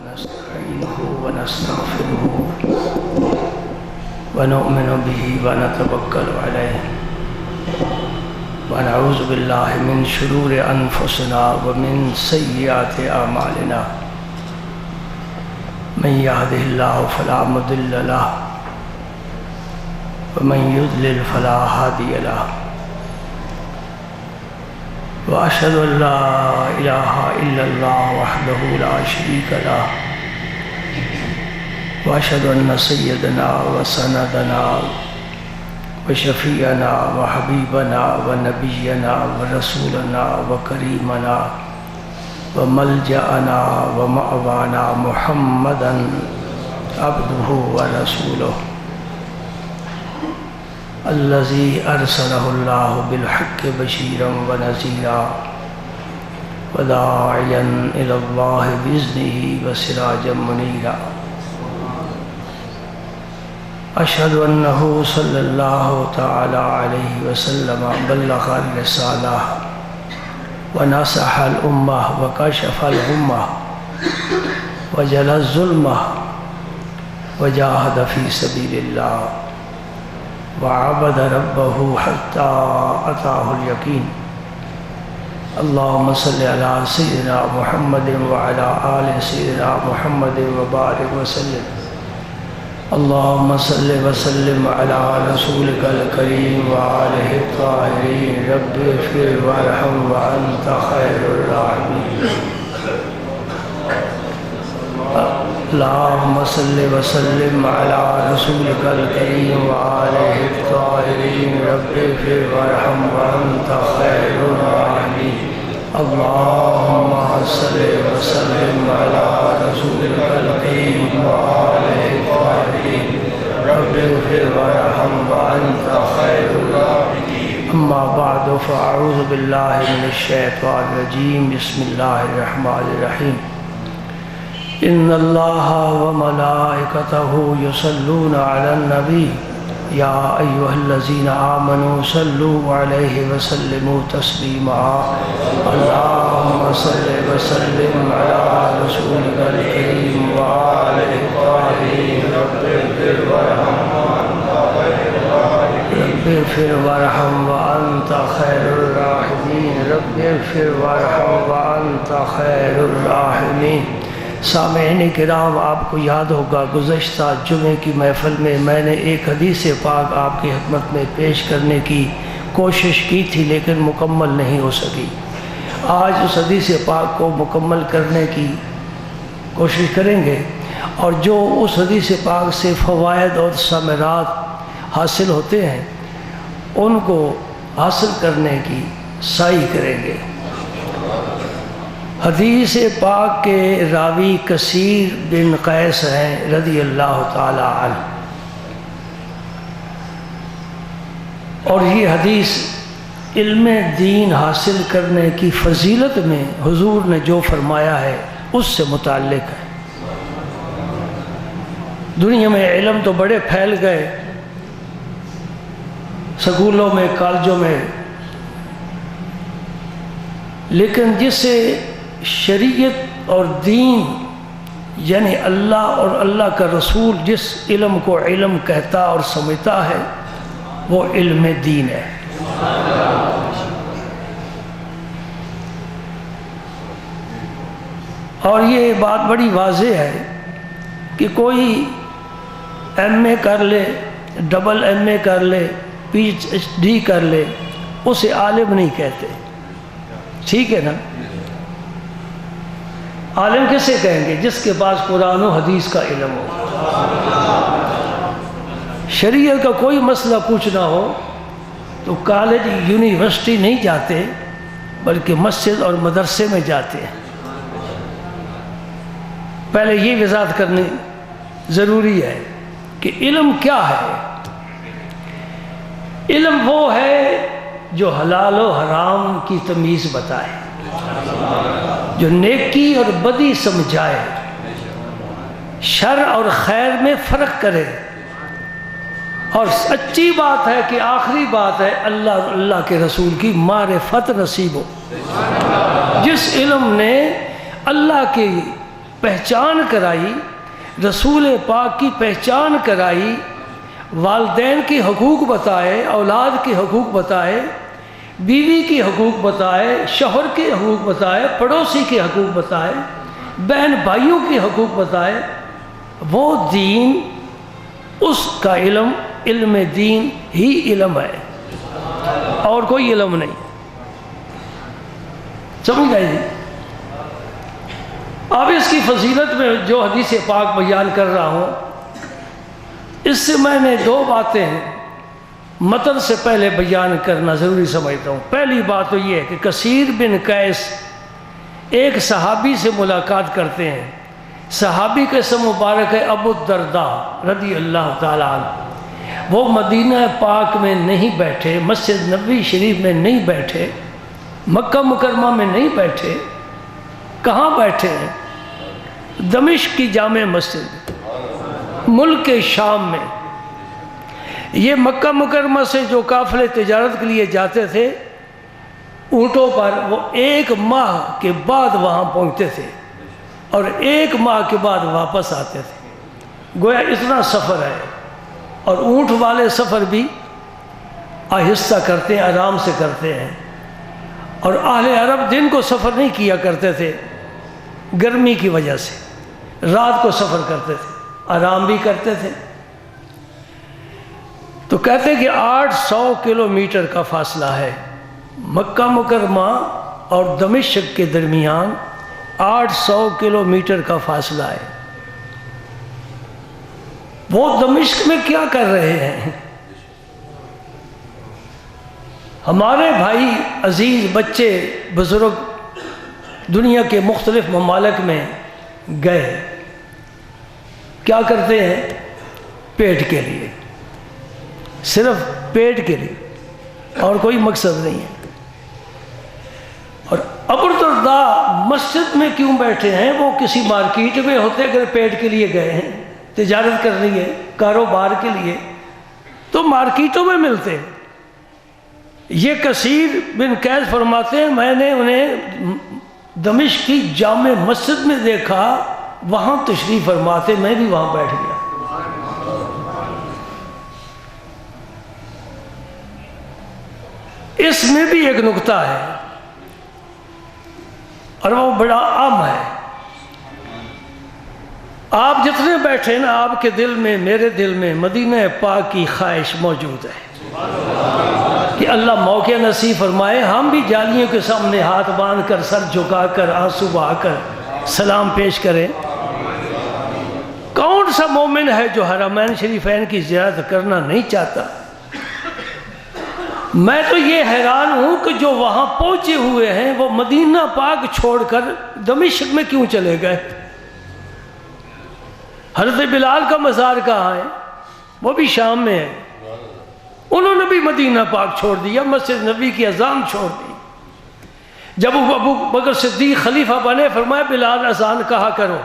ونستعينه ونستغفره ونؤمن به ونتوكل عليه ونعوذ بالله من شرور أنفسنا ومن سيئات أعمالنا من يهده الله فلا مضل له ومن يضلل فلا هادي له وأشهد أن لا إله إلا الله وحده لا شريك له وأشهد أن سيدنا وسندنا وشفيعنا وحبيبنا ونبينا ورسولنا وكريمنا وملجأنا ومأوانا محمدا عبده ورسوله الذي أرسله الله بالحق بشيرا ونذيرا وداعيا إلى الله بإذنه وسراجا منيرا أشهد أنه صلى الله تعالى عليه وسلم بلغ الرسالة ونصح الأمة وكشف الغمة وجلى الظلمة وجاهد في سبيل الله وعبد ربه حتى أتاه اليقين اللهم صل على سيدنا محمد وعلى آل سيدنا محمد وبارك وسلم اللهم صل وسلم على رسولك الكريم وآله الطاهرين رب اغفر وارحم وأنت خير الراحمين اللهم صل وسلم على رسولك الكريم وآله الطاهرين رب اغفر وارحم وأنت خير الراحمين اللهم صل وسلم على رسولك الكريم وآله الطاهرين رب اغفر وارحم وأنت خير الراحمين أما بعد فأعوذ بالله من الشيطان الرجيم بسم الله الرحمن الرحيم إن الله وملائكته يصلون على النبي يا أيها الذين آمنوا صلوا عليه وسلموا تسليما اللهم صل وسلم على رسولك الكريم وآله الطاهرين رب اغفر وارحم وأنت خير الراحمين رب اغفر وارحم وأنت خير الراحمين سامعین کرام، آپ کو یاد ہوگا گزشتہ جمعے کی محفل میں نے ایک حدیث پاک آپ کی خدمت میں پیش کرنے کی کوشش کی تھی لیکن مکمل نہیں ہو سکی۔ آج اس حدیث پاک کو مکمل کرنے کی کوشش کریں گے اور جو اس حدیث پاک سے فوائد اور ثمرات حاصل ہوتے ہیں ان کو حاصل کرنے کی سعی کریں گے۔ حدیث پاک کے راوی کثیر بن قیس ہیں رضی اللہ تعالی عنہ، اور یہ حدیث علم دین حاصل کرنے کی فضیلت میں حضور نے جو فرمایا ہے اس سے متعلق ہے۔ دنیا میں علم تو بڑے پھیل گئے، سکولوں میں، کالجوں میں، لیکن جسے شریعت اور دین یعنی اللہ اور اللہ کا رسول جس علم کو علم کہتا اور سمجھتا ہے وہ علم دین ہے۔ اور یہ بات بڑی واضح ہے کہ کوئی ایم اے کر لے، ڈبل ایم اے کر لے، پی ایچ ڈی کر لے، اسے عالم نہیں کہتے، ٹھیک ہے نا؟ عالم کسے کہیں گے؟ جس کے پاس قرآن و حدیث کا علم ہو، شریعت کا کوئی مسئلہ پوچھنا ہو تو کالج یونیورسٹی نہیں جاتے بلکہ مسجد اور مدرسے میں جاتے ہیں۔ پہلے یہ وضاحت کرنی ضروری ہے کہ علم کیا ہے۔ علم وہ ہے جو حلال و حرام کی تمیز بتائے، جو نیکی اور بدی سمجھائے، شر اور خیر میں فرق کرے، اور اچھی بات ہے کہ آخری بات ہے اللہ اور اللہ کے رسول کی معرفت نصیب ہو۔ جس علم نے اللہ کی پہچان کرائی، رسول پاک کی پہچان کرائی، والدین کے حقوق بتائے، اولاد کے حقوق بتائے، بیوی کے حقوق بتائے، شوہر کے حقوق بتائے، پڑوسی کے حقوق بتائے، بہن بھائیوں کے حقوق بتائے، وہ دین، اس کا علم، علم دین ہی علم ہے اور کوئی علم نہیں۔ سمجھ گئے جی؟ اب اس کی فضیلت میں جو حدیث پاک بیان کر رہا ہوں، اس سے میں نے دو باتیں متن سے پہلے بیان کرنا ضروری سمجھتا ہوں۔ پہلی بات تو یہ ہے کہ کثیر بن قیس ایک صحابی سے ملاقات کرتے ہیں، صحابی کا اسم مبارک ہے ابو الدرداء رضی اللہ تعالیٰ عنہ۔ وہ مدینہ پاک میں نہیں بیٹھے، مسجد نبوی شریف میں نہیں بیٹھے، مکہ مکرمہ میں نہیں بیٹھے، کہاں بیٹھے ہیں؟ دمشق کی جامع مسجد، ملک شام میں۔ یہ مکہ مکرمہ سے جو قافلے تجارت کے لیے جاتے تھے اونٹوں پر، وہ 1 ماہ کے بعد وہاں پہنچتے تھے اور 1 ماہ کے بعد واپس آتے تھے۔ گویا اتنا سفر ہے، اور اونٹ والے سفر بھی آہستہ کرتے ہیں، آرام سے کرتے ہیں۔ اور اہل عرب دن کو سفر نہیں کیا کرتے تھے گرمی کی وجہ سے، رات کو سفر کرتے تھے، آرام بھی کرتے تھے۔ تو کہتے کہ 800 کلومیٹر کا فاصلہ ہے مکہ مکرمہ اور دمشق کے درمیان، 800 کلومیٹر کا فاصلہ ہے۔ وہ دمشق میں کیا کر رہے ہیں؟ ہمارے بھائی عزیز، بچے، بزرگ دنیا کے مختلف ممالک میں گئے، کیا کرتے ہیں؟ پیٹ کے لیے، صرف پیٹ کے لیے، اور کوئی مقصد نہیں ہے۔ اور ابو الدرداء مسجد میں کیوں بیٹھے ہیں؟ وہ کسی مارکیٹ میں ہوتے اگر پیٹ کے لیے گئے ہیں، تجارت کرنی ہے، کاروبار کے لیے، تو مارکیٹوں میں ملتے۔ یہ کثیر بن قیس فرماتے ہیں میں نے انہیں دمشق کی جامع مسجد میں دیکھا، وہاں تشریف فرماتے، میں بھی وہاں بیٹھ گیا۔ اس میں بھی ایک نکتہ ہے اور وہ بڑا عام ہے۔ آپ جتنے بیٹھے نا، آپ کے دل میں، میرے دل میں مدینہ پاک کی خواہش موجود ہے کہ اللہ موقع نصیب فرمائے ہم بھی جالیوں کے سامنے ہاتھ باندھ کر، سر جھکا کر، آنسو بہا کر سلام پیش کریں۔ کون سا مومن ہے جو حرمین شریفین کی زیارت کرنا نہیں چاہتا؟ میں تو یہ حیران ہوں کہ جو وہاں پہنچے ہوئے ہیں وہ مدینہ پاک چھوڑ کر دمشق میں کیوں چلے گئے؟ حضرت بلال کا مزار کہاں ہے؟ وہ بھی شام میں ہے، انہوں نے بھی مدینہ پاک چھوڑ دیا، مسجد نبی کی اذان چھوڑ دی۔ جب ابو بکر صدیق خلیفہ بنے، فرمایا بلال اذان کہا کرو۔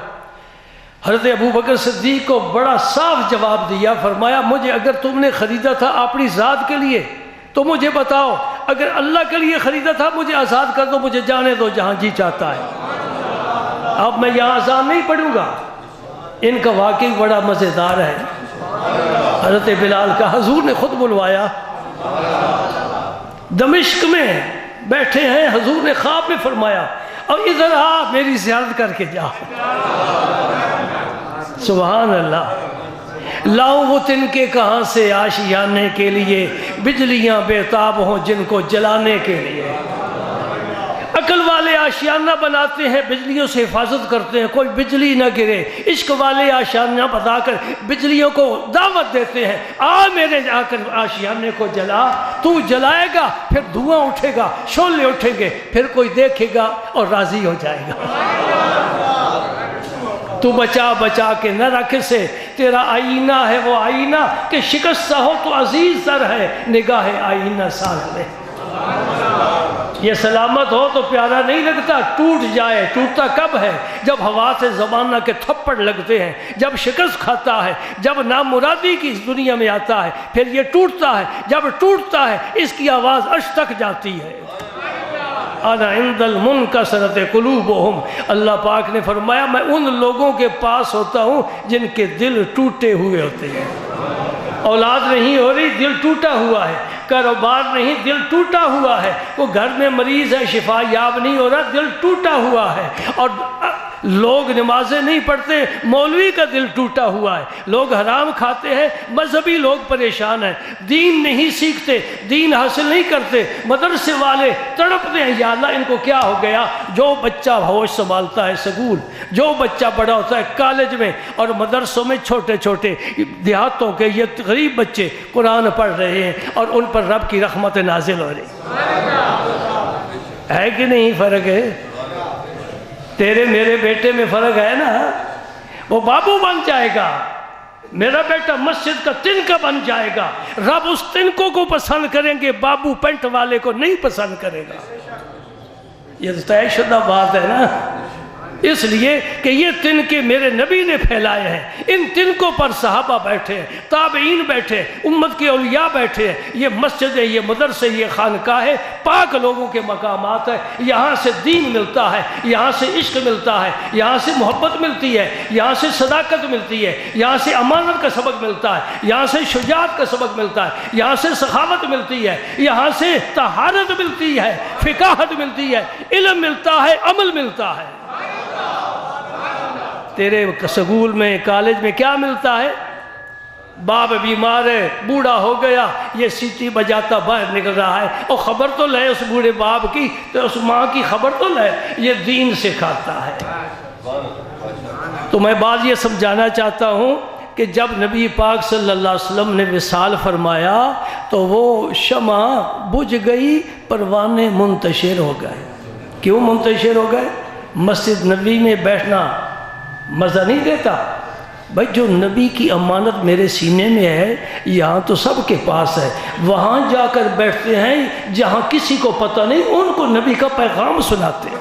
حضرت ابو بکر صدیق کو بڑا صاف جواب دیا، فرمایا مجھے اگر تم نے خریدا تھا اپنی ذات کے لیے تو مجھے بتاؤ، اگر اللہ کے لیے خریدا تھا مجھے آزاد کر دو، مجھے جانے دو جہاں جی چاہتا ہے۔ اب میں یہاں اذان نہیں پڑھوں گا۔ ان کا واقعی بڑا مزیدار ہے۔ حضرت بلال کا حضور نے خود بلوایا، دمشق میں بیٹھے ہیں، حضور نے خواب میں فرمایا اور ادھر آ میری زیارت کر کے جا۔ سبحان اللہ۔ لاؤں وہ تن کے کہاں سے آشیانے کے لیے، بجلیاں بےتاب ہوں جن کو جلانے کے لیے۔ عقل والے آشیانہ بناتے ہیں، بجلیوں سے حفاظت کرتے ہیں کوئی بجلی نہ گرے۔ عشق والے آشیانہ بتا کر بجلیوں کو دعوت دیتے ہیں، آ میرے آ کر آشیانے کو جلا۔ تو جلائے گا پھر دھواں اٹھے گا، شعلے اٹھیں گے، پھر کوئی دیکھے گا اور راضی ہو جائے گا۔ تو بچا بچا کے نہ رکھ سے، تیرا آئینہ ہے وہ آئینہ کہ شکستہ ہو تو عزیز تر ہے نگاہ آئینہ ساز میں۔ یہ سلامت ہو تو پیارا نہیں لگتا، ٹوٹ جائے ٹوٹتا کب ہے؟ جب ہوا سے زمانہ کے تھپڑ لگتے ہیں، جب شکست کھاتا ہے، جب نامرادی کی اس دنیا میں آتا ہے، پھر یہ ٹوٹتا ہے۔ جب ٹوٹتا ہے اس کی آواز عرش تک جاتی ہے۔ انا عند المنکسرۃ قلوبہم، اللہ پاک نے فرمایا میں ان لوگوں کے پاس ہوتا ہوں جن کے دل ٹوٹے ہوئے ہوتے ہیں۔ اولاد نہیں ہو رہی، دل ٹوٹا ہوا ہے، کاروبار نہیں، دل ٹوٹا ہوا ہے، وہ گھر میں مریض ہے، شفا یاب نہیں ہو رہا، دل ٹوٹا ہوا ہے، اور لوگ نمازیں نہیں پڑھتے، مولوی کا دل ٹوٹا ہوا ہے، لوگ حرام کھاتے ہیں، مذہبی لوگ پریشان ہیں، دین نہیں سیکھتے، دین حاصل نہیں کرتے، مدرسے والے تڑپتے ہیں، یا اللہ ان کو کیا ہو گیا؟ جو بچہ ہوش سنبھالتا ہے سکول، جو بچہ بڑا ہوتا ہے کالج میں، اور مدرسوں میں چھوٹے چھوٹے دیہاتوں کے یہ غریب بچے قرآن پڑھ رہے ہیں اور ان پر رب کی رحمت نازل ہو رہی ہے کہ نہیں؟ فرق ہے، تیرے میرے بیٹے میں فرق ہے نا، وہ بابو بن جائے گا، میرا بیٹا مسجد کا تنکا بن جائے گا، رب اس تنکوں کو پسند کریں گے، بابو پینٹ والے کو نہیں پسند کرے گا، یہ طے شدہ بات ہے نا، اس لیے کہ یہ تنکے میرے نبی نے پھیلائے ہیں، ان تنکوں پر صحابہ بیٹھے ہیں، تابعین بیٹھے ہیں، امت کے اولیاء بیٹھے ہیں، یہ مسجد ہے، یہ مدرسے، یہ خانقاہ ہے، پاک لوگوں کے مقامات ہے، یہاں سے دین ملتا ہے، یہاں سے عشق ملتا ہے، یہاں سے محبت ملتی ہے، یہاں سے صداقت ملتی ہے، یہاں سے امانت کا سبق ملتا ہے، یہاں سے شجاعت کا سبق ملتا ہے، یہاں سے سخاوت ملتی ہے، یہاں سے طہارت ملتی ہے، فقاہت ملتی ہے، علم ملتا ہے، عمل ملتا ہے۔ تیرے سکول میں کالج میں کیا ملتا ہے؟ باپ بیمار ہے، بوڑھا ہو گیا، یہ سیٹی بجاتا باہر نکل رہا ہے، اور خبر تو لے اس بوڑھے باپ کی، تو اس ماں کی خبر تو لے، یہ دین سکھاتا ہے۔ تو میں بات یہ سمجھانا چاہتا ہوں کہ جب نبی پاک صلی اللہ علیہ وسلم نے وصال فرمایا تو وہ شمع بجھ گئی، پروانے منتشر ہو گئے۔ کیوں منتشر ہو گئے؟ مسجد نبی میں بیٹھنا مزہ نہیں دیتا بھائی، جو نبی کی امانت میرے سینے میں ہے یہاں تو سب کے پاس ہے، وہاں جا کر بیٹھتے ہیں جہاں کسی کو پتہ نہیں، ان کو نبی کا پیغام سناتے ہیں۔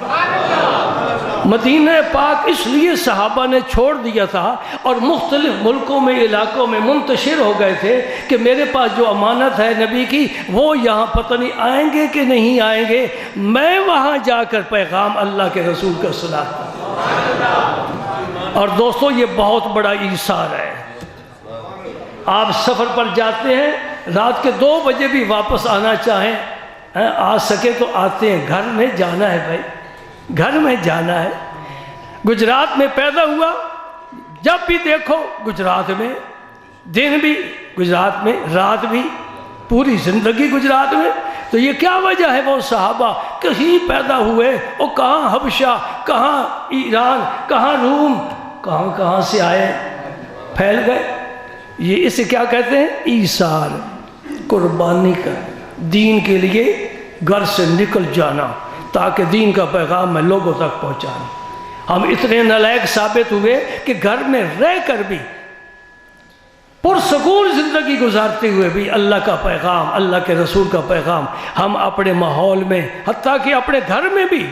مدینہ پاک اس لیے صحابہ نے چھوڑ دیا تھا اور مختلف ملکوں میں علاقوں میں منتشر ہو گئے تھے کہ میرے پاس جو امانت ہے نبی کی، وہ یہاں پتہ نہیں آئیں گے کہ نہیں آئیں گے، میں وہاں جا کر پیغام اللہ کے رسول کا سناتا ہوں۔ اور دوستو یہ بہت بڑا ایثار ہے، آپ سفر پر جاتے ہیں، رات کے 2 بجے بھی واپس آنا چاہیں، آ سکے تو آتے ہیں، گھر میں جانا ہے بھائی، گھر میں جانا ہے۔ گجرات میں پیدا ہوا، جب بھی دیکھو گجرات میں، دن بھی گجرات میں، رات بھی، پوری زندگی گجرات میں۔ تو یہ کیا وجہ ہے؟ وہ صحابہ کہیں پیدا ہوئے، وہ کہاں حبشہ، کہاں ایران، کہاں روم، کہاں سے آئے، پھیل گئے۔ یہ اسے کیا کہتے ہیں؟ ایثار، قربانی کا، دین کے لیے گھر سے نکل جانا تاکہ دین کا پیغام میں لوگوں تک پہنچانا۔ ہم اتنے نالائق ثابت ہوئے کہ گھر میں رہ کر بھی، پرسکون زندگی گزارتے ہوئے بھی اللہ کا پیغام، اللہ کے رسول کا پیغام ہم اپنے ماحول میں، حتیٰ کہ اپنے گھر میں بھی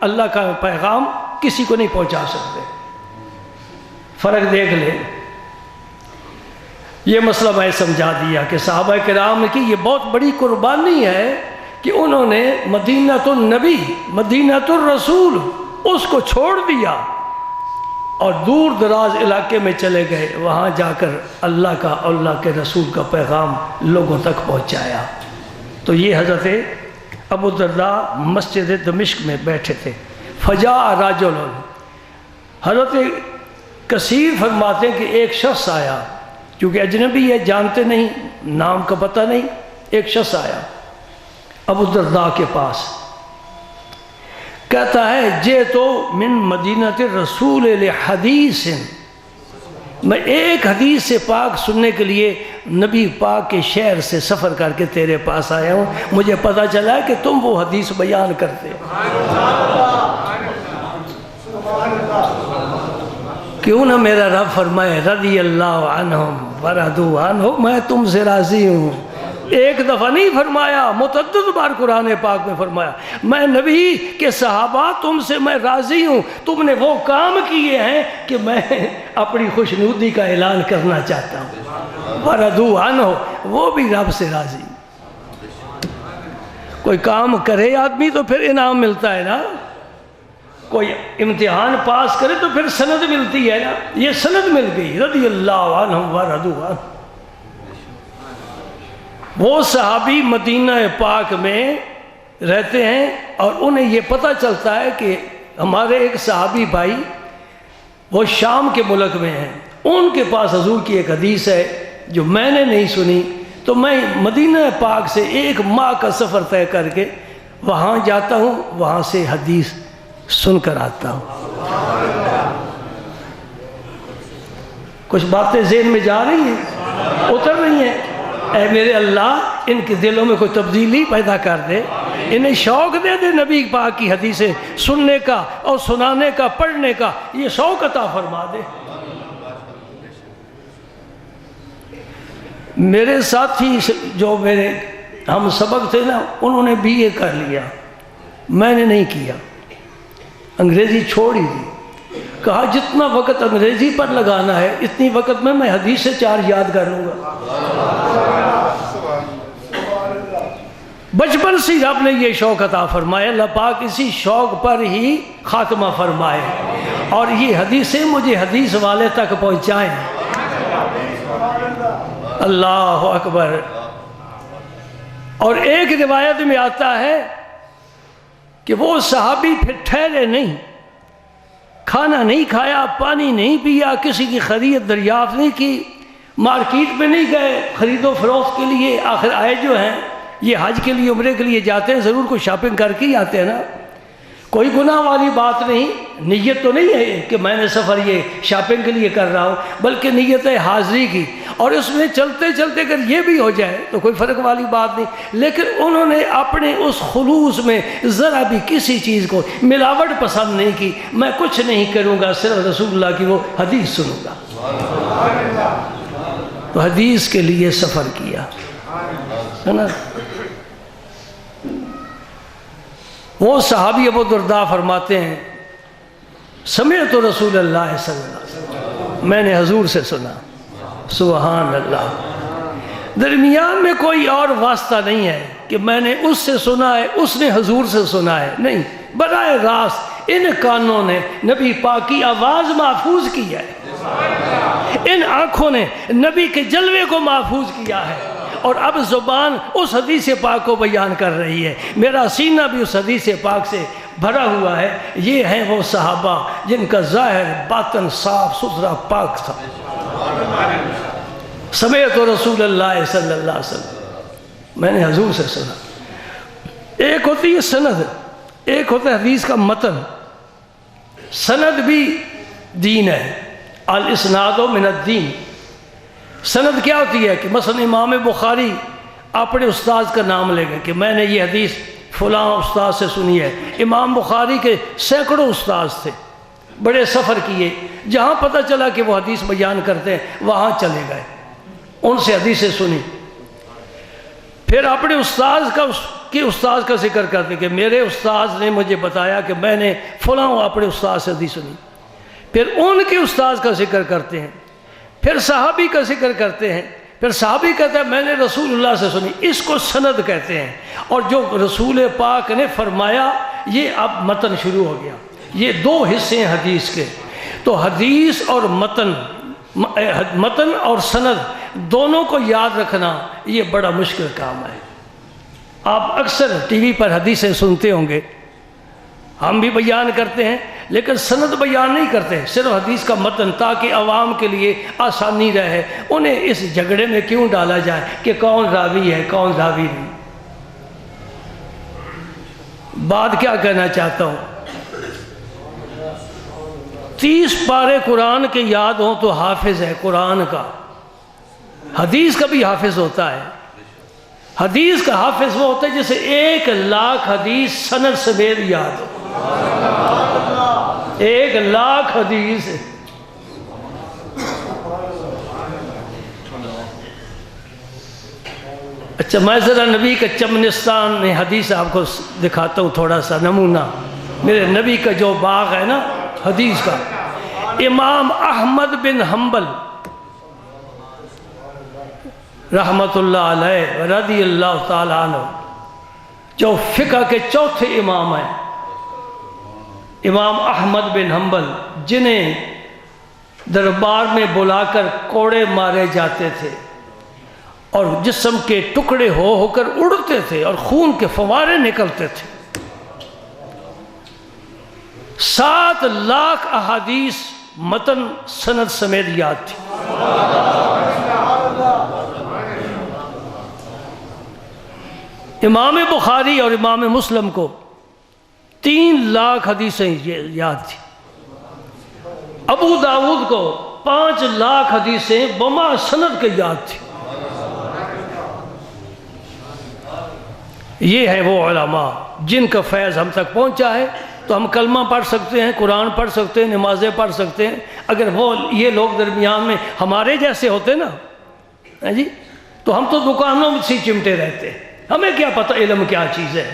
اللہ کا پیغام کسی کو نہیں پہنچا سکتے۔ فرق دیکھ لیں، یہ مسئلہ میں سمجھا دیا کہ صحابہ کرام کی یہ بہت بڑی قربانی ہے کہ انہوں نے مدینۃ النبی، مدینۃ الرسول، اس کو چھوڑ دیا اور دور دراز علاقے میں چلے گئے، وہاں جا کر اللہ کا، اللہ کے رسول کا پیغام لوگوں تک پہنچایا۔ تو یہ حضرت ابو الدرداء مسجد دمشق میں بیٹھے تھے، فجاء رجل، حضرت کثیر فرماتے ہیں کہ ایک شخص آیا، کیونکہ اجنبی ہے، جانتے نہیں، نام کا پتہ نہیں، ایک شخص آیا ابو الدرداء کے پاس، کہتا ہے جئتو من مدینۃ الرسول لحدیث، میں ایک حدیث سے پاک سننے کے لیے نبی پاک کے شہر سے سفر کر کے تیرے پاس آیا ہوں، مجھے پتہ چلا ہے کہ تم وہ حدیث بیان کرتے ہو۔ کیوں نہ میرا رب فرمائے رضی اللہ عنہم ورضوا عنہ، میں تم سے راضی ہوں۔ ایک دفعہ نہیں فرمایا، متعدد بار قرآن پاک میں فرمایا، میں نبی کے صحابہ تم سے میں راضی ہوں، تم نے وہ کام کیے ہیں کہ میں اپنی خوشنودی کا اعلان کرنا چاہتا ہوں۔ ورضوا عنہ، وہ بھی رب سے راضی۔ کوئی کام کرے آدمی تو پھر انعام ملتا ہے نا، کوئی امتحان پاس کرے تو پھر سند ملتی ہے نا، یہ سند مل گئی رضی اللہ عنہم ورضوا عنہ۔ وہ صحابی مدینہ پاک میں رہتے ہیں اور انہیں یہ پتہ چلتا ہے کہ ہمارے ایک صحابی بھائی وہ شام کے ملک میں ہیں، ان کے پاس حضور کی ایک حدیث ہے جو میں نے نہیں سنی، تو میں مدینہ پاک سے 1 ماہ کا سفر طے کر کے وہاں جاتا ہوں، وہاں سے حدیث سن کر آتا ہوں۔ کچھ باتیں ذہن میں جا رہی ہیں، اتر رہی ہیں۔ اے میرے اللہ ان کے دلوں میں کوئی تبدیلی پیدا کر دے، انہیں شوق دے دے نبی پاک کی حدیثیں سننے کا اور سنانے کا، پڑھنے کا، یہ شوق عطا فرما دے۔ میرے ساتھی جو میرے ہم سبق تھے نا، انہوں نے BA کر لیا، میں نے نہیں کیا، انگریزی چھوڑ ہی دی، کہا جتنا وقت انگریزی پر لگانا ہے اتنی وقت میں حدیث سے 4 یاد کر لوں گا۔ بچپن سے رب نے یہ شوق عطا فرمایا، اللہ پاک اسی شوق پر ہی خاتمہ فرمائے اور یہ حدیثیں مجھے حدیث والے تک پہنچائیں۔ اللہ اکبر۔ اور ایک روایت میں آتا ہے کہ وہ صحابی پھر ٹھہرے نہیں، کھانا نہیں کھایا، پانی نہیں پیا، کسی کی خرید دریافت نہیں کی، مارکیٹ میں نہیں گئے خرید و فروخت کے لیے۔ آخر آئے جو ہیں یہ حج کے لیے، عمرے کے لیے جاتے ہیں، ضرور کوئی شاپنگ کر کے ہی آتے ہیں نا، کوئی گناہ والی بات نہیں۔ نیت تو نہیں ہے کہ میں نے سفر یہ شاپنگ کے لیے کر رہا ہوں، بلکہ نیت ہے حاضری کی، اور اس میں چلتے چلتے اگر یہ بھی ہو جائے تو کوئی فرق والی بات نہیں۔ لیکن انہوں نے اپنے اس خلوص میں ذرا بھی کسی چیز کو ملاوٹ پسند نہیں کی، میں کچھ نہیں کروں گا، صرف رسول اللہ کی وہ حدیث سنوں گا۔ تو حدیث کے لیے سفر کیا ہے نا۔ وہ صحابی ابو درداء فرماتے ہیں سمعت رسول اللہ صلی اللہ علیہ وسلم، میں نے حضور سے سنا۔ سبحان اللہ۔ درمیان میں کوئی اور واسطہ نہیں ہے کہ میں نے اس سے سنا ہے، اس نے حضور سے سنا ہے، نہیں، براہ راست ان کانوں نے نبی پاک کی آواز محفوظ کی ہے، ان آنکھوں نے نبی کے جلوے کو محفوظ کیا ہے، اور اب زبان اس حدیث پاک کو بیان کر رہی ہے۔ میرا سینہ بھی اس حدیث پاک سے بھرا ہوا ہے۔ یہ ہیں وہ صحابہ جن کا ظاہر باطن صاف ستھرا پاک تھا۔ سمعت رسول اللہ صلی اللہ علیہ وسلم، میں نے حضور سے سنا۔ ایک ہوتی ہے سند، ایک ہوتا ہے حدیث کا متن۔ سند بھی دین ہے، الاسناد من الدین۔ سند کیا ہوتی ہے کہ مثلا امام بخاری اپنے استاد کا نام لے گئے کہ میں نے یہ حدیث فلاں استاد سے سنی ہے۔ امام بخاری کے سینکڑوں استاد تھے، بڑے سفر کیے، جہاں پتہ چلا کہ وہ حدیث بیان کرتے ہیں وہاں چلے گئے، ان سے حدیثیں سنی۔ پھر اپنے استاد کا ذکر کرتے کہ میرے استاد نے مجھے بتایا کہ میں نے فلاں اپنے استاد سے حدیث سنی۔ پھر ان کے استاد کا ذکر کرتے ہیں، پھر صحابی کا ذکر کرتے ہیں، پھر صحابی کہتا ہے میں نے رسول اللہ سے سنی۔ اس کو سند کہتے ہیں۔ اور جو رسول پاک نے فرمایا یہ اب متن شروع ہو گیا۔ یہ 2 حصے ہیں حدیث کے۔ تو حدیث اور متن اور سند دونوں کو یاد رکھنا یہ بڑا مشکل کام ہے۔ آپ اکثر ٹی وی پر حدیثیں سنتے ہوں گے، ہم بھی بیان کرتے ہیں، لیکن سند بیان نہیں کرتے، صرف حدیث کا متن، تاکہ عوام کے لیے آسانی رہے۔ انہیں اس جھگڑے میں کیوں ڈالا جائے کہ کون راوی ہے کون راوی نہیں۔ بات کیا کہنا چاہتا ہوں، 30 پارے قرآن کے یاد ہوں تو حافظ ہے قرآن کا، حدیث کا بھی حافظ ہوتا ہے۔ حدیث کا حافظ وہ ہوتا ہے جسے 1,00,000 حدیث سند سمیت یاد ہو۔ 1,00,000 حدیث۔ اچھا میں ذرا نبی کا چمنستان میں حدیث آپ کو دکھاتا ہوں، تھوڑا سا نمونہ۔ میرے نبی کا جو باغ ہے نا حدیث کا، امام احمد بن حنبل رحمت اللہ علیہ رضی اللہ تعالیٰ عنہ، جو فقہ کے چوتھے امام ہیں، امام احمد بن حنبل، جنہیں دربار میں بلا کر کوڑے مارے جاتے تھے اور جسم کے ٹکڑے ہو کر اڑتے تھے اور خون کے فوارے نکلتے تھے، 7 لاکھ احادیث متن سند سمیت یاد تھی۔ امام بخاری اور امام مسلم کو 3 لاکھ حدیثیں یاد تھی، ابو داؤد کو 5 لاکھ حدیثیں بما سند کے یاد تھی۔ یہ ہے وہ علماء جن کا فیض ہم تک پہنچا ہے، تو ہم کلمہ پڑھ سکتے ہیں، قرآن پڑھ سکتے ہیں، نمازیں پڑھ سکتے ہیں۔ اگر وہ یہ لوگ درمیان میں ہمارے جیسے ہوتے نا جی، تو ہم تو دکانوں میں سی چمٹے رہتے، ہمیں کیا پتہ علم کیا چیز ہے۔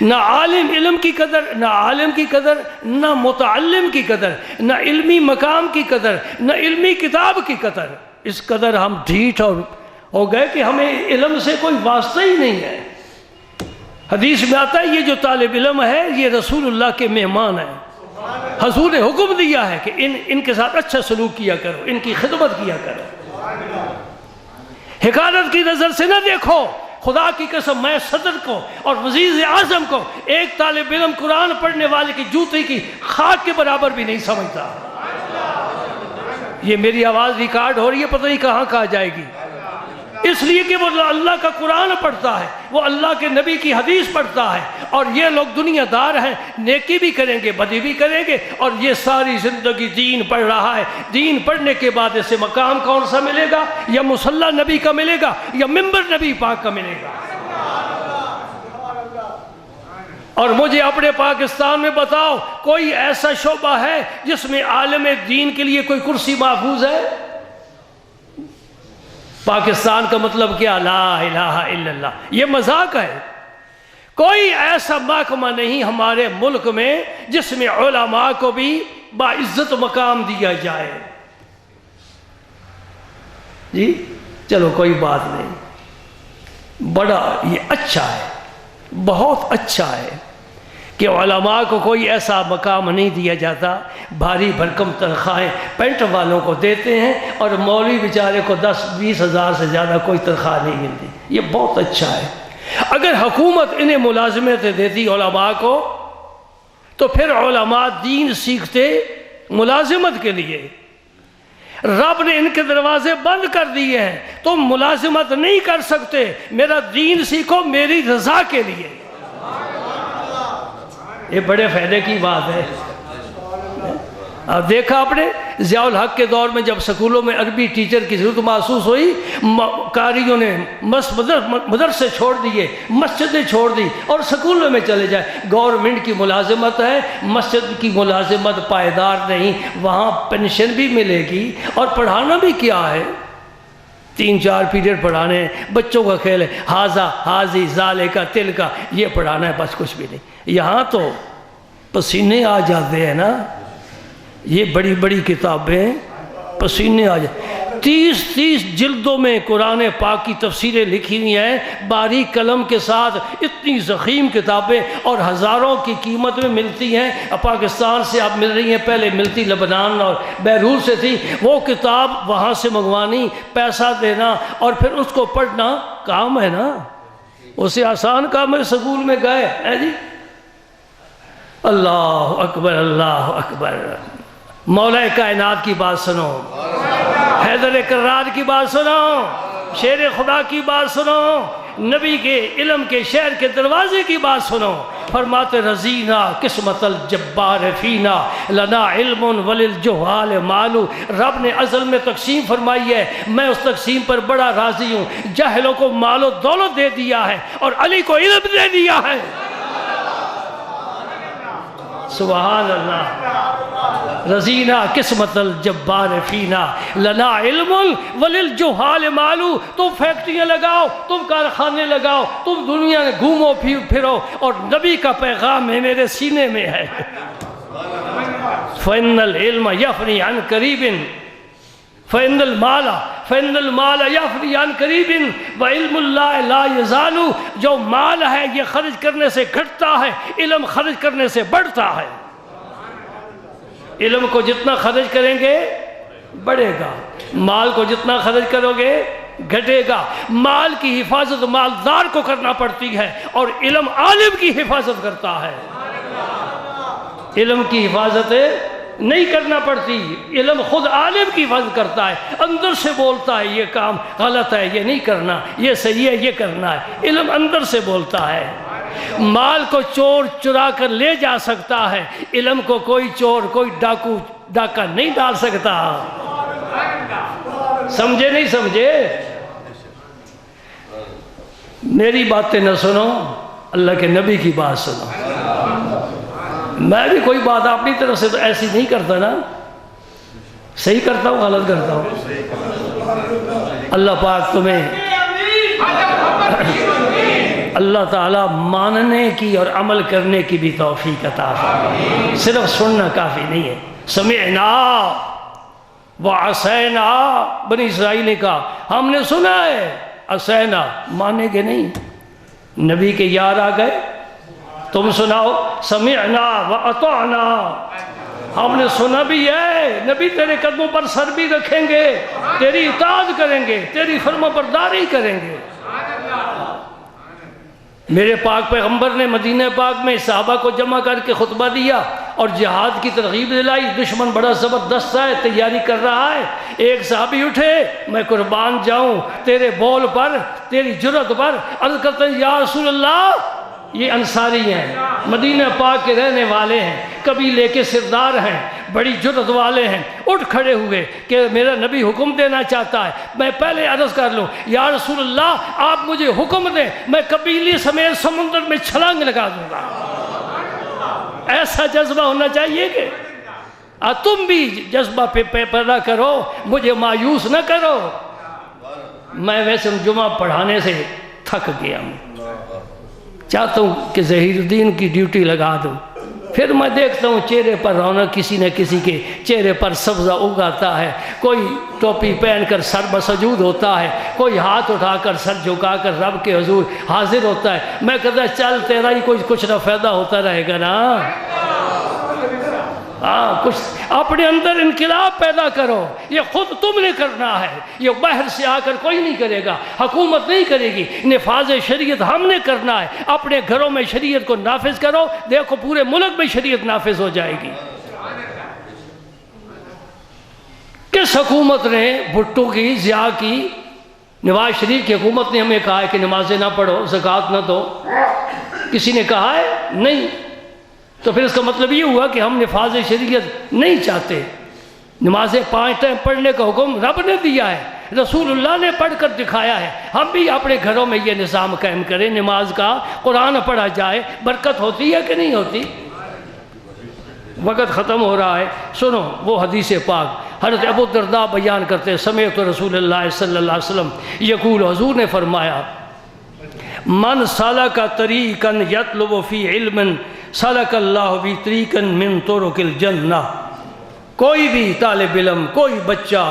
نہ عالم علم کی قدر، نہ عالم کی قدر، نہ متعلم کی قدر، نہ علمی مقام کی قدر، نہ علمی کتاب کی قدر۔ اس قدر ہم ڈھیٹ ہو گئے کہ ہمیں علم سے کوئی واسطہ ہی نہیں ہے۔ حدیث میں آتا ہے یہ جو طالب علم ہے یہ رسول اللہ کے مہمان ہیں، حضور نے حکم دیا ہے کہ ان کے ساتھ اچھا سلوک کیا کرو، ان کی خدمت کیا کرو، حقارت کی نظر سے نہ دیکھو۔ خدا کی قسم میں صدر کو اور وزیر اعظم کو ایک طالب علم قرآن پڑھنے والے کی جوتے کی خاک کے برابر بھی نہیں سمجھتا۔ یہ میری آواز ریکارڈ ہو رہی ہے، پتہ نہیں کہاں جائے گی، اس لیے کہ وہ اللہ کا قرآن پڑھتا ہے، وہ اللہ کے نبی کی حدیث پڑھتا ہے، اور یہ لوگ دنیا دار ہیں، نیکی بھی کریں گے بدی بھی کریں گے، اور یہ ساری زندگی دین پڑھ رہا ہے۔ دین پڑھنے کے بعد اسے مقام کون سا ملے گا؟ یا مصلی نبی کا ملے گا یا ممبر نبی پاک کا ملے گا؟ اور مجھے اپنے پاکستان میں بتاؤ کوئی ایسا شعبہ ہے جس میں عالم دین کے لیے کوئی کرسی محفوظ ہے؟ پاکستان کا مطلب کیا؟ لا الہ الا اللہ۔ یہ مذاق ہے۔ کوئی ایسا محکمہ نہیں ہمارے ملک میں جس میں علماء کو بھی باعزت مقام دیا جائے۔ جی چلو کوئی بات نہیں، بڑا یہ اچھا ہے، بہت اچھا ہے کہ علماء کو کوئی ایسا مقام نہیں دیا جاتا۔ بھاری بھرکم تنخواہیں پینٹ والوں کو دیتے ہیں اور مولوی بیچارے کو 10-20 ہزار سے زیادہ کوئی تنخواہ نہیں ملتی۔ یہ بہت اچھا ہے۔ اگر حکومت انہیں ملازمتیں دیتی علماء کو تو پھر علماء دین سیکھتے ملازمت کے لیے۔ رب نے ان کے دروازے بند کر دیے ہیں، تم ملازمت نہیں کر سکتے، میرا دین سیکھو میری رضا کے لیے۔ یہ بڑے فائدے کی بات ہے۔ اب دیکھا آپ نے ضیاء الحق کے دور میں جب سکولوں میں عربی ٹیچر کی ضرورت محسوس ہوئی، قاریوں نے مدرسے چھوڑ دیے، مسجدیں چھوڑ دی اور سکولوں میں چلے جائے۔ گورنمنٹ کی ملازمت ہے، مسجد کی ملازمت پائیدار نہیں، وہاں پینشن بھی ملے گی اور پڑھانا بھی کیا ہے، 3-4 پیریڈ پڑھانے، بچوں کا کھیل ہے، ہاذا حاضی ذالے کا تل کا، یہ پڑھانا ہے، بس کچھ بھی نہیں۔ یہاں تو پسینے آ جاتے ہیں نا، یہ بڑی بڑی کتابیں پسینے آ جاتے۔ 30 جلدوں میں قرآن پاک کی تفسیریں لکھی ہوئی ہیں، باریک قلم کے ساتھ، اتنی ضخیم کتابیں، اور ہزاروں کی قیمت میں ملتی ہیں۔ پاکستان سے اب مل رہی ہیں، پہلے ملتی لبنان اور بیروت سے تھی۔ وہ کتاب وہاں سے منگوانی، پیسہ دینا اور پھر اس کو پڑھنا کام ہے نا، اسے آسان کام ہے۔ سکول میں گئے ہیں جی، اللہ اکبر اللہ اکبر، مولا کائنات کی بات سنو، حیدر کرار کی بات سنو، شیر خدا کی بات سنو، نبی کے علم کے شہر کے دروازے کی بات سنو۔ فرماتے رضینا قسمت الجبار فینا لنا علم وللجہال مالو۔ رب نے ازل میں تقسیم فرمائی ہے، میں اس تقسیم پر بڑا راضی ہوں۔ جاہلوں کو مال و دولت دے دیا ہے اور علی کو علم دے دیا ہے۔ سبحان اللہ۔ رضینا قسمت الجبار فینا لنا علم وللجہال مالو۔ تم فیکٹریاں لگاؤ، تم کارخانے لگاؤ، تم دنیا میں گھومو پھرو، اور نبی کا پیغام میرے سینے میں ہے۔ فإن العلم یفنی عن قریب فإن المال فإن المال یفنی عن قریب وعلم اللہ لا یزال، جو مال ہے یہ خرچ کرنے سے گھٹتا ہے، علم خرچ کرنے سے بڑھتا ہے۔ علم کو جتنا خرچ کریں گے بڑھے گا، مال کو جتنا خرچ کرو گے گھٹے گا۔ مال کی حفاظت مالدار کو کرنا پڑتی ہے اور علم عالم کی حفاظت کرتا ہے۔ علم کی حفاظت نہیں کرنا پڑتی، علم خود عالم کی حفاظت کرتا ہے، اندر سے بولتا ہے یہ کام غلط ہے، یہ نہیں کرنا، یہ صحیح ہے، یہ کرنا ہے۔ علم اندر سے بولتا ہے۔ مال کو چور چرا کر لے جا سکتا ہے، علم کو کوئی چور کوئی ڈاکو ڈاکہ نہیں ڈال سکتا۔ سمجھے نہیں سمجھے؟ میری باتیں نہ سنو، اللہ کے نبی کی بات سنو۔ میں بھی کوئی بات اپنی طرف سے تو ایسی نہیں کرتا نا، صحیح کرتا ہوں غلط کرتا ہوں۔ اللہ پاک تمہیں اللہ تعالیٰ ماننے کی اور عمل کرنے کی بھی توفیق عطا فرمائے۔ صرف سننا کافی نہیں ہے۔ سمعنا وعصینا، بنی اسرائیل نے کہا ہم نے سنا ہے، عصینا مانیں گے نہیں۔ نبی کے یار آ گئے، تم سناؤ سمعنا واطعنا، ہم نے سنا بھی ہے، نبی تیرے قدموں پر سر بھی رکھیں گے، تیری اطاعت کریں گے، تیری فرمانبرداری کریں گے۔ میرے پاک پیغمبر نے مدینہ پاک میں صحابہ کو جمع کر کے خطبہ دیا اور جہاد کی ترغیب دلائی۔ دشمن بڑا زبردست ہے، تیاری کر رہا ہے۔ ایک صحابی اٹھے، میں قربان جاؤں تیرے بول پر، تیری جرأت پر۔ عرض کرتے ہیں یا رسول اللہ، یہ انصاری ہیں، مدینہ پاک کے رہنے والے ہیں، قبیلے کے سردار ہیں، بڑی جرأت والے ہیں۔ اٹھ کھڑے ہوئے کہ میرا نبی حکم دینا چاہتا ہے، میں پہلے عرض کر لوں یا رسول اللہ آپ مجھے حکم دیں، میں قبیلے سمیت سمندر میں چھلانگ لگا دوں گا۔ ایسا جذبہ ہونا چاہیے کہ تم بھی جذبہ پیدا کرو، مجھے مایوس نہ کرو۔ میں ویسے جمعہ پڑھانے سے تھک گیا ہوں، چاہتا ہوں کہ ظہیر الدین کی ڈیوٹی لگا دوں۔ پھر میں دیکھتا ہوں چہرے پر رونق، کسی نہ کسی کے چہرے پر سبزہ اگاتا ہے، کوئی ٹوپی پہن کر سر بسجود ہوتا ہے، کوئی ہاتھ اٹھا کر سر جھکا کر رب کے حضور حاضر ہوتا ہے۔ میں کہتا چل تیرا ہی کچھ نہ فائدہ ہوتا رہے گا نا۔ ہاں، کچھ اپنے اندر انقلاب پیدا کرو، یہ خود تم نے کرنا ہے، یہ باہر سے آ کر کوئی نہیں کرے گا، حکومت نہیں کرے گی۔ نفاذ شریعت ہم نے کرنا ہے، اپنے گھروں میں شریعت کو نافذ کرو، دیکھو پورے ملک میں شریعت نافذ ہو جائے گی۔ کس حکومت نے بھٹو کی، ضیاء کی، نواز شریف کی حکومت نے ہمیں کہا ہے کہ نمازیں نہ پڑھو، زکوٰۃ نہ دو؟ کسی نے کہا ہے؟ نہیں۔ تو پھر اس کا مطلب یہ ہوا کہ ہم نفاذ شریعت نہیں چاہتے۔ نمازیں 5 ٹائم پڑھنے کا حکم رب نے دیا ہے، رسول اللہ نے پڑھ کر دکھایا ہے۔ ہم بھی اپنے گھروں میں یہ نظام قائم کریں، نماز کا، قرآن پڑھا جائے، برکت ہوتی ہے کہ نہیں ہوتی؟ وقت ختم ہو رہا ہے، سنو وہ حدیث پاک حضرت ابو الدرداء بیان کرتے ہیں، سمعت رسول اللہ صلی اللہ علیہ وسلم یقول، حضور نے فرمایا من سلک طریقا یطلب فی علم سلک اللہ بہ طریقا من طرق الجنہ۔ کوئی بھی طالب علم، کوئی بچہ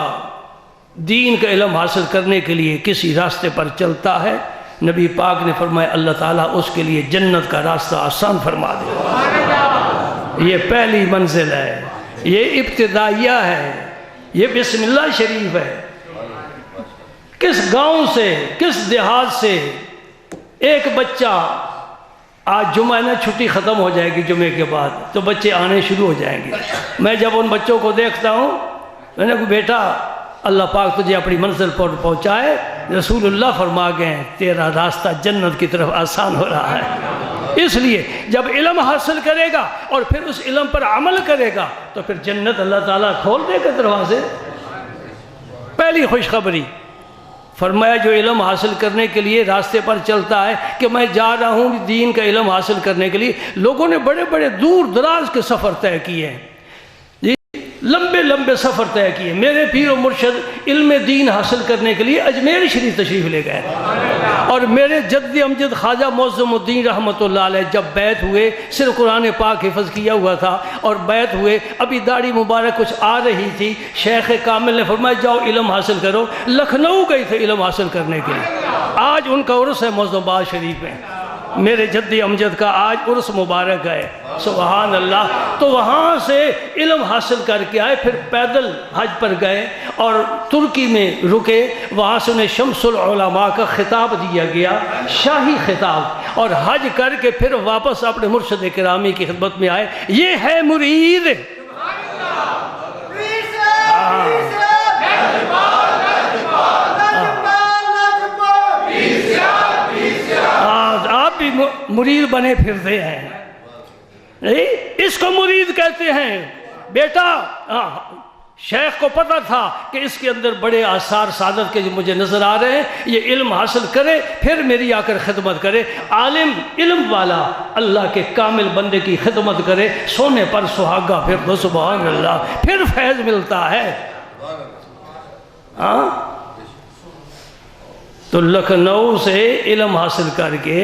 دین کا علم حاصل کرنے کے لیے کسی راستے پر چلتا ہے، نبی پاک نے فرمایا اللہ تعالیٰ اس کے لیے جنت کا راستہ آسان فرما دے۔ یہ پہلی منزل ہے، یہ ابتدائیہ ہے، یہ بسم اللہ شریف ہے۔ کس گاؤں سے، کس دیہات سے ایک بچہ، آج جمعہ ہے نا، چھٹی ختم ہو جائے گی جمعے کے بعد تو بچے آنے شروع ہو جائیں گے۔ میں جب ان بچوں کو دیکھتا ہوں، میں نے کہا بیٹا اللہ پاک تجھے اپنی منزل پر پہنچائے، رسول اللہ فرما گئے ہیں تیرا راستہ جنت کی طرف آسان ہو رہا ہے۔ اس لیے جب علم حاصل کرے گا اور پھر اس علم پر عمل کرے گا تو پھر جنت اللہ تعالیٰ کھول دے گا دروازے۔ پہلی خوشخبری فرمایا جو علم حاصل کرنے کے لیے راستے پر چلتا ہے، کہ میں جا رہا ہوں دین کا علم حاصل کرنے کے لیے۔ لوگوں نے بڑے بڑے دور دراز کے سفر طے کیے ہیں جی، لمبے لمبے سفر طے کیے. میرے پیر و مرشد علم دین حاصل کرنے کے لیے اجمیر شریف تشریف لے گئے. اور میرے جد امجد خواجہ معظم الدین رحمۃ اللہ علیہ جب بیعت ہوئے، صرف قرآن پاک حفظ کیا ہوا تھا اور بیعت ہوئے، ابھی داڑھی مبارک کچھ آ رہی تھی، شیخ کامل نے فرمایا جاؤ علم حاصل کرو. لکھنؤ گئے تھے علم حاصل کرنے کے لیے. آج ان کا عرس ہے معظم آباد شریف میں. میرے جدی امجد کا آج عرس مبارک ہے. سبحان اللہ. تو وہاں سے علم حاصل کر کے آئے، پھر پیدل حج پر گئے اور ترکی میں رکے. وہاں سے انہیں شمس العلماء کا خطاب دیا گیا، شاہی خطاب، اور حج کر کے پھر واپس اپنے مرشد کرامی کی خدمت میں آئے. یہ ہے مرید. آپ بھی مرید بنے پھرتے ہیں، اس کو مرید کہتے ہیں. بیٹا شیخ کو پتہ تھا کہ اس کے اندر بڑے آثار سعادت کے جو مجھے نظر آ رہے ہیں، یہ علم حاصل کرے پھر میری آ کر خدمت کرے. عالم علم والا اللہ کے کامل بندے کی خدمت کرے، سونے پر سہاگا پھر تو سبحان اللہ، پھر فیض ملتا ہے. تو لکھنؤ سے علم حاصل کر کے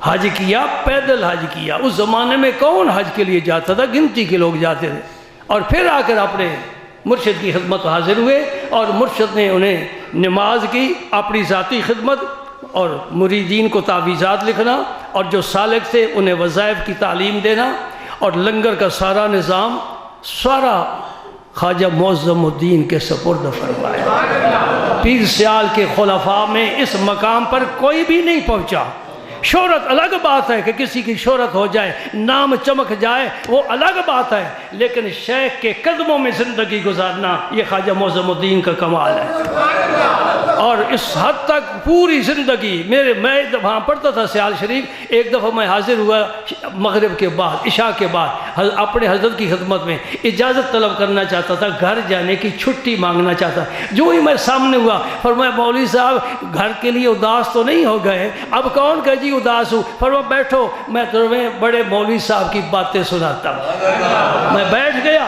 حج کیا، پیدل حج کیا. اس زمانے میں کون حج کے لیے جاتا تھا؟ گنتی کے لوگ جاتے تھے. اور پھر آ کر اپنے مرشد کی خدمت حاضر ہوئے اور مرشد نے انہیں نماز کی، اپنی ذاتی خدمت اور مریدین کو تعویذات لکھنا، اور جو سالک تھے انہیں وظائف کی تعلیم دینا، اور لنگر کا سارا نظام سارا خواجہ معظم الدین کے سپرد فرمایا. پیر سیال کے خلفاء میں اس مقام پر کوئی بھی نہیں پہنچا. شہرت الگ بات ہے کہ کسی کی شہرت ہو جائے، نام چمک جائے، وہ الگ بات ہے، لیکن شیخ کے قدموں میں زندگی گزارنا یہ خواجہ معظم الدین کا کمال ہے. اور اس حد تک پوری زندگی میں وہاں پڑھتا تھا سیال شریف. ایک دفعہ میں حاضر ہوا مغرب کے بعد، عشاء کے بعد، اپنے حضرت کی خدمت میں اجازت طلب کرنا چاہتا تھا، گھر جانے کی چھٹی مانگنا چاہتا. جو ہی میں سامنے ہوا فرمایا مولوی صاحب گھر کے لیے اداس تو نہیں ہو گئے؟ اب کون کہ جی اداس ہوں. فرمایا بیٹھو میں تمہیں بڑے مولوی صاحب کی باتیں سناتا ہوں. میں بیٹھ گیا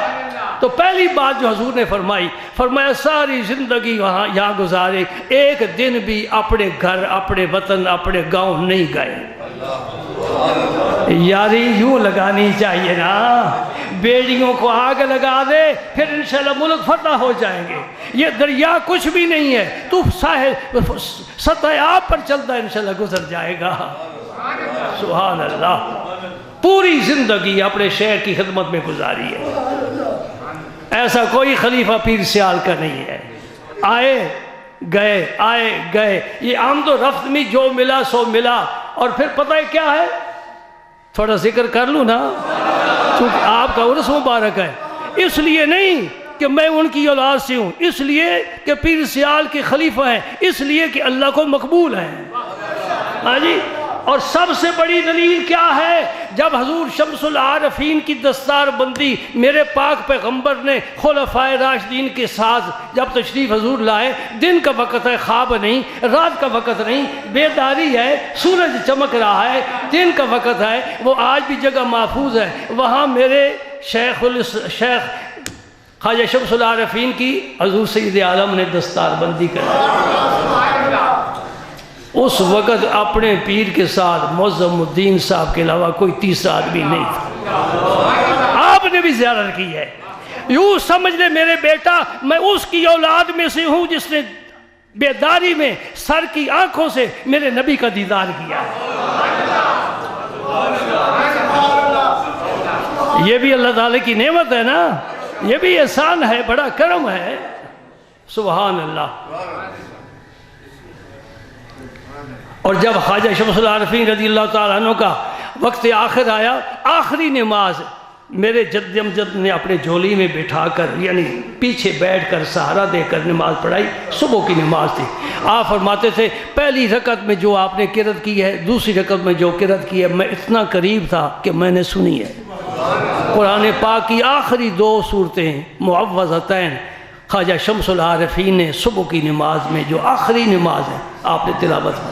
تو پہلی بات جو حضور نے فرمایا ساری زندگی یہاں گزارے، ایک دن بھی اپنے گھر، اپنے وطن، اپنے گاؤں نہیں گئے. یاری یوں لگانی چاہیے نا، بیڑیوں کو آگ لگا دے پھر انشاءاللہ ملک فتح ہو جائیں گے. یہ دریا کچھ بھی نہیں ہے، تو سطح آب پر چلتا انشاءاللہ گزر جائے گا. سبحان اللہ. پوری زندگی اپنے شیخ کی خدمت میں گزاری ہے. ایسا کوئی خلیفہ پیر سیال کا نہیں ہے. آئے گئے، یہ آمد و رفت میں جو ملا سو ملا. اور پھر پتہ ہے کیا ہے، تھوڑا ذکر کر لوں نا، چونکہ آپ کا عرس مبارک ہے. اس لیے نہیں کہ میں ان کی اولاد سے ہوں، اس لیے کہ پیر سیال کے خلیفہ ہیں، اس لیے کہ اللہ کو مقبول ہیں. ہاں جی. اور سب سے بڑی دلیل کیا ہے؟ جب حضور شمس العارفین کی دستار بندی میرے پاک پیغمبر نے خلفائے راشدین کے ساتھ جب تشریف حضور لائے، دن کا وقت ہے، خواب نہیں، رات کا وقت نہیں، بیداری ہے، سورج چمک رہا ہے، دن کا وقت ہے. وہ آج بھی جگہ محفوظ ہے. وہاں میرے شیخ خواجہ شمس العارفین کی حضور سید عالم نے دستار بندی کرائی. اس وقت اپنے پیر کے ساتھ معظم الدین صاحب کے علاوہ کوئی تیسرا آدمی نہیں تھا. آپ نے بھی زیارت کی ہے. یوں سمجھ لے میرے بیٹا، میں اس کی اولاد میں سے ہوں جس نے بیداری میں سر کی آنکھوں سے میرے نبی کا دیدار کیا ہے. یہ بھی اللہ تعالی کی نعمت ہے نا، یہ بھی احسان ہے، بڑا کرم ہے. سبحان اللہ. اور جب خواجہ شمس العارفین رضی اللہ تعالیٰ عنہ کا وقت آخر آیا، آخری نماز میرے جد امجد نے اپنے جھولی میں بٹھا کر، یعنی پیچھے بیٹھ کر سہارا دے کر نماز پڑھائی. صبح کی نماز تھی. آپ فرماتے تھے پہلی رکعت میں جو آپ نے قرأت کی ہے، دوسری رکعت میں جو قرأت کی ہے، میں اتنا قریب تھا کہ میں نے سنی ہے. قرآن پاک کی آخری 2 سورتیں معوذتین خواجہ شمس العارفین نے صبح کی نماز میں، جو آخری نماز ہے، آپ نے تلاوت کی.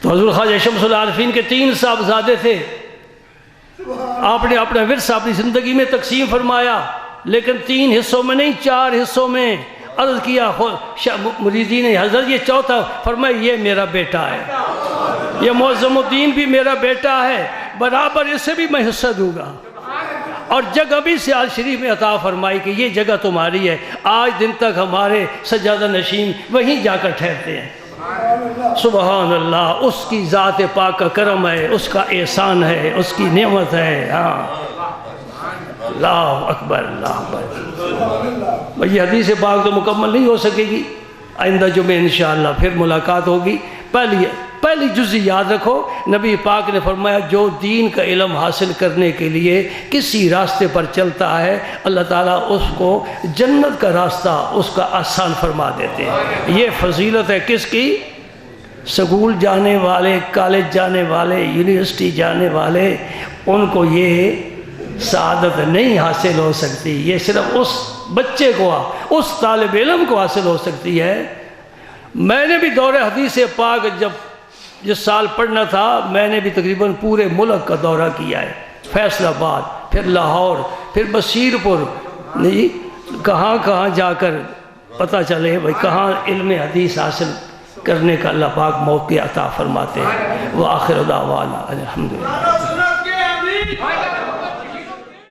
تو حضور خواجہ شمس العارفین کے 3 صاحبزادے تھے. آپ نے اپنا ورثہ اپنی زندگی میں تقسیم فرمایا، لیکن 3 حصوں میں نہیں، 4 حصوں میں عرض کیا مریدین نے، حضرت یہ چوتھا، فرمایا یہ میرا بیٹا ہے، یہ معظم الدین بھی میرا بیٹا ہے، برابر اسے بھی میں حصہ دوں گا۔ اور جگہ بھی سیال شریف میں عطا فرمائی کہ یہ جگہ تمہاری ہے۔ آج دن تک ہمارے سجادہ نشین وہیں جا کر ٹھہرتے ہیں۔ سبحان اللہ، اس کی ذات پاک کا کرم ہے، اس کا احسان ہے، اس کی نعمت ہے۔ ہاں، اللہ اکبر، اللہ اکبر۔ یہ حدیث پاک تو مکمل نہیں ہو سکے گی، آئندہ جمعہ انشاءاللہ پھر ملاقات ہوگی۔ پہلی جزی یاد رکھو، نبی پاک نے فرمایا جو دین کا علم حاصل کرنے کے لیے کسی راستے پر چلتا ہے، اللہ تعالیٰ اس کو جنت کا راستہ اس کا آسان فرما دیتے ہیں۔ یہ فضیلت ہے کس کی؟ سکول جانے والے، کالج جانے والے، یونیورسٹی جانے والے، ان کو یہ سعادت نہیں حاصل ہو سکتی، یہ صرف اس بچے کو، اس طالب علم کو حاصل ہو سکتی ہے۔ میں نے بھی دورہ حدیث پاک جس سال پڑھنا تھا، میں نے بھی تقریباً پورے ملک کا دورہ کیا ہے، فیصل آباد، پھر لاہور، پھر بصیر پور، کہاں کہاں جا کر پتہ چلے بھائی کہاں علم حدیث حاصل کرنے کا اللہ پاک موقع عطا فرماتے ہیں۔ وآخر دعوانا الحمدللہ۔